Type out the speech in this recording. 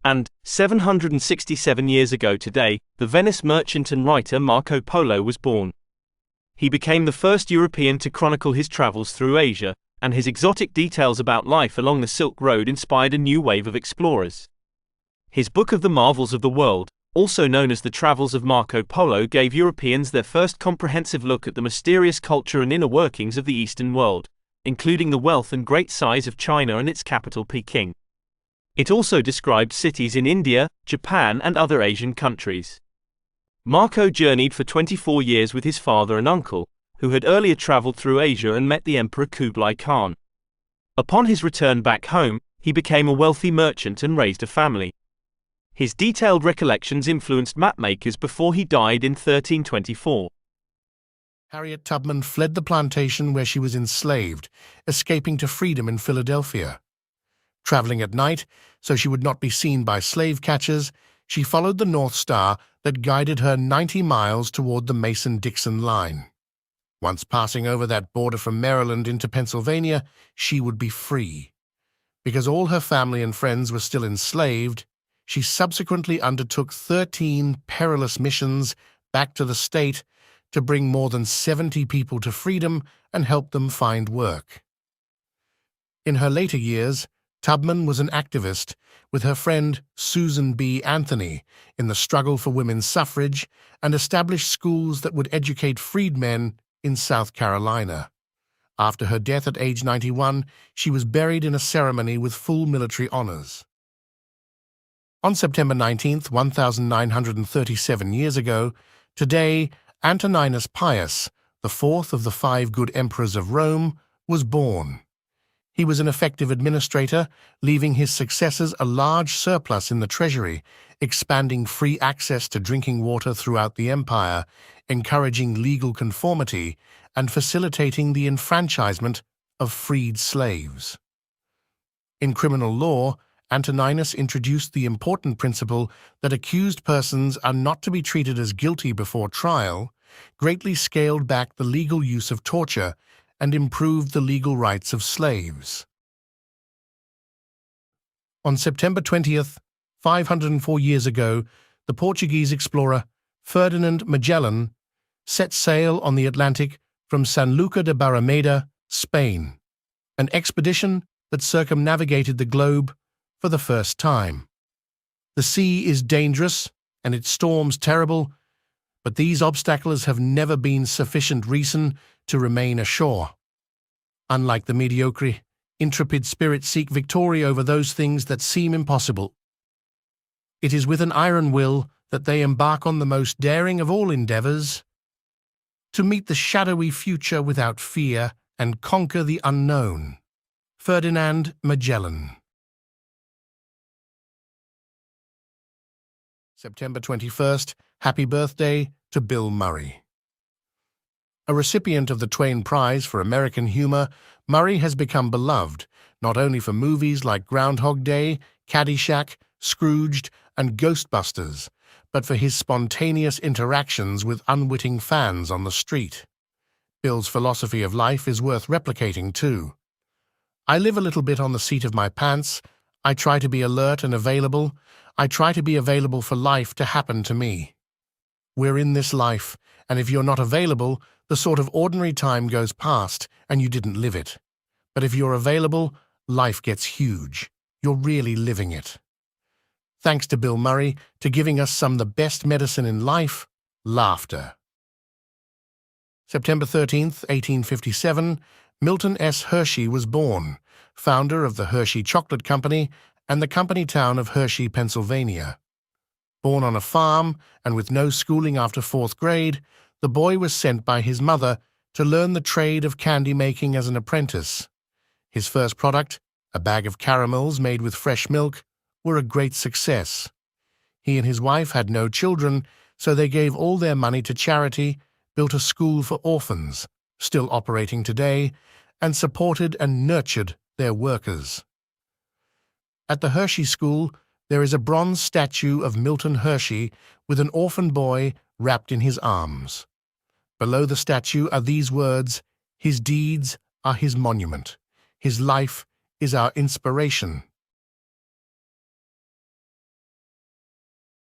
And, 767 years ago today, the Venice merchant and writer Marco Polo was born. He became the first European to chronicle his travels through Asia, and his exotic details about life along the Silk Road inspired a new wave of explorers. His Book of the Marvels of the World, also known as the Travels of Marco Polo, gave Europeans their first comprehensive look at the mysterious culture and inner workings of the Eastern world, including the wealth and great size of China and its capital Peking. It also described cities in India, Japan, and other Asian countries. Marco journeyed for 24 years with his father and uncle, who had earlier traveled through Asia and met the Emperor Kublai Khan. Upon his return back home, he became a wealthy merchant and raised a family. His detailed recollections influenced mapmakers before he died in 1324. Harriet Tubman fled the plantation where she was enslaved, escaping to freedom in Philadelphia. Traveling at night, so she would not be seen by slave catchers, she followed the North Star that guided her 90 miles toward the Mason-Dixon line. Once passing over that border from Maryland into Pennsylvania, she would be free. Because all her family and friends were still enslaved, she subsequently undertook 13 perilous missions back to the state to bring more than 70 people to freedom and help them find work. In her later years, Tubman was an activist with her friend Susan B. Anthony in the struggle for women's suffrage and established schools that would educate freedmen in South Carolina. After her death at age 91, she was buried in a ceremony with full military honors. On September 19, 1937 years ago, today, Antoninus Pious, the fourth of the 5 good emperors of Rome, was born. He was an effective administrator, leaving his successors a large surplus in the treasury, expanding free access to drinking water throughout the empire, encouraging legal conformity, and facilitating the enfranchisement of freed slaves. In criminal law, Antoninus introduced the important principle that accused persons are not to be treated as guilty before trial, greatly scaled back the legal use of torture, and improved the legal rights of slaves. On September 20th, 504 years ago, the Portuguese explorer Ferdinand Magellan set sail on the Atlantic from San Lucar de Barrameda, Spain, an expedition that circumnavigated the globe for the first time. The sea is dangerous and its storms terrible, but these obstacles have never been sufficient reason to remain ashore. Unlike the mediocre, intrepid spirits seek victory over those things that seem impossible. It is with an iron will that they embark on the most daring of all endeavors, to meet the shadowy future without fear and conquer the unknown. Ferdinand Magellan. September 21st, happy birthday to Bill Murray. A recipient of the Twain Prize for American Humor, Murray has become beloved not only for movies like Groundhog Day, Caddyshack, Scrooged, and Ghostbusters, but for his spontaneous interactions with unwitting fans on the street. Bill's philosophy of life is worth replicating too. I live a little bit on the seat of my pants. I try to be alert and available. I try to be available for life to happen to me. We're in this life, and if you're not available, the sort of ordinary time goes past and you didn't live it. But if you're available, life gets huge. You're really living it. Thanks to Bill Murray to giving us some of the best medicine in life, laughter. September 13th, 1857, Milton S. Hershey was born, founder of the Hershey Chocolate Company and the company town of Hershey, Pennsylvania. Born on a farm and with no schooling after 4th grade, the boy was sent by his mother to learn the trade of candy making as an apprentice. His first product, a bag of caramels made with fresh milk, were a great success. He and his wife had no children, so they gave all their money to charity, built a school for orphans, still operating today, and supported and nurtured their workers. At the Hershey School, there is a bronze statue of Milton Hershey with an orphan boy wrapped in his arms. Below the statue are these words, "His deeds are his monument. His life is our inspiration."